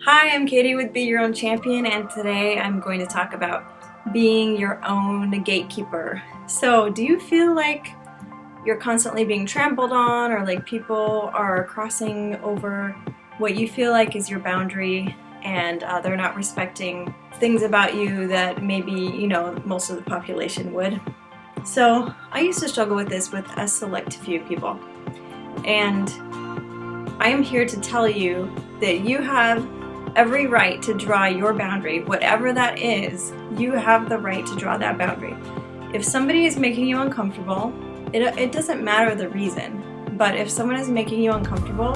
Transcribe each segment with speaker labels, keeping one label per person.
Speaker 1: Hi, I'm Katie with Be Your Own Champion, and today I'm going to talk about being your own gatekeeper. So, do you feel like you're constantly being trampled on, or like people are crossing over what you feel like is your boundary, and they're not respecting things about you that maybe, most of the population would? So, I used to struggle with this with a select few people. And I am here to tell you that you have every right to draw your boundary. Whatever that is, you have the right to draw that boundary. If somebody is making you uncomfortable, it doesn't matter the reason, but if someone is making you uncomfortable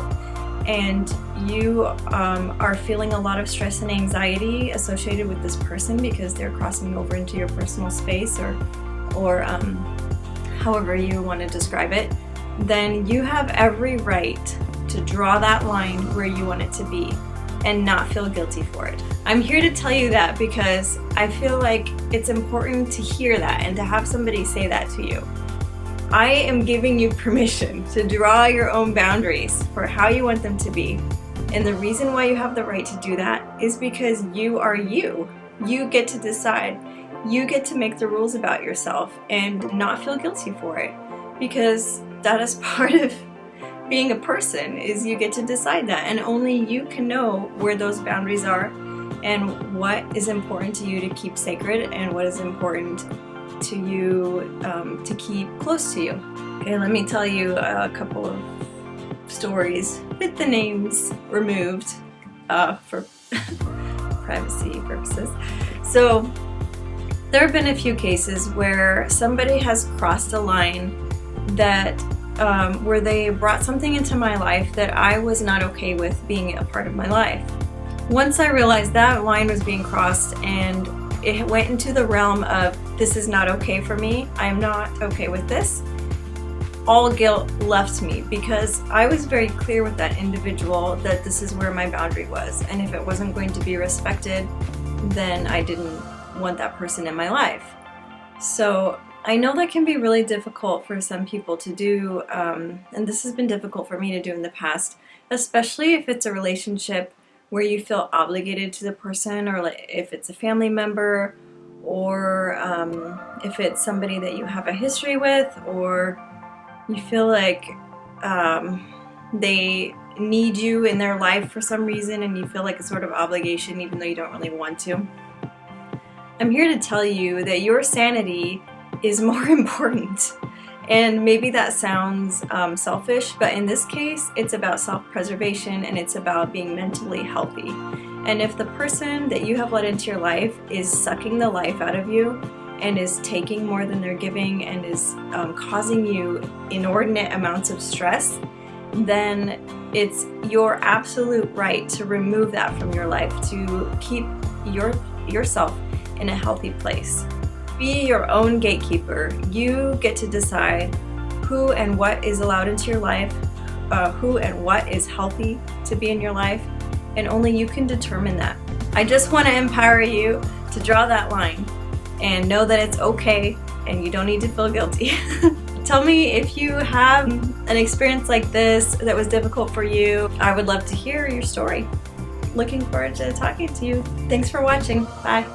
Speaker 1: and you are feeling a lot of stress and anxiety associated with this person because they're crossing over into your personal space or however you want to describe it, then you have every right to draw that line where you want it to be and not feel guilty for it. I'm here to tell you that because I feel like it's important to hear that and to have somebody say that to you. I am giving you permission to draw your own boundaries for how you want them to be. And the reason why you have the right to do that is because you are you. You get to decide. You get to make the rules about yourself and not feel guilty for it, because that is part of being a person, is you get to decide that, and only you can know where those boundaries are and what is important to you to keep sacred and what is important to you to keep close to you. Okay, let me tell you a couple of stories with the names removed for privacy purposes. So there have been a few cases where somebody has crossed a line that where they brought something into my life that I was not okay with being a part of my life. Once I realized that line was being crossed and it went into the realm of this is not okay for me, I'm not okay with this, all guilt left me, because I was very clear with that individual that this is where my boundary was, and if it wasn't going to be respected, then I didn't want that person in my life. So I know that can be really difficult for some people to do, and this has been difficult for me to do in the past, especially if it's a relationship where you feel obligated to the person, or if it's a family member, or if it's somebody that you have a history with, or you feel like they need you in their life for some reason and you feel like a sort of obligation even though you don't really want to. I'm here to tell you that your sanity is more important. And maybe that sounds selfish, but in this case, it's about self-preservation and it's about being mentally healthy. And if the person that you have let into your life is sucking the life out of you and is taking more than they're giving and is causing you inordinate amounts of stress, then it's your absolute right to remove that from your life, to keep yourself in a healthy place. Be your own gatekeeper. You get to decide who and what is allowed into your life, who and what is healthy to be in your life, and only you can determine that. I just want to empower you to draw that line and know that it's okay and you don't need to feel guilty. Tell me if you have an experience like this that was difficult for you. I would love to hear your story. Looking forward to talking to you. Thanks for watching. Bye.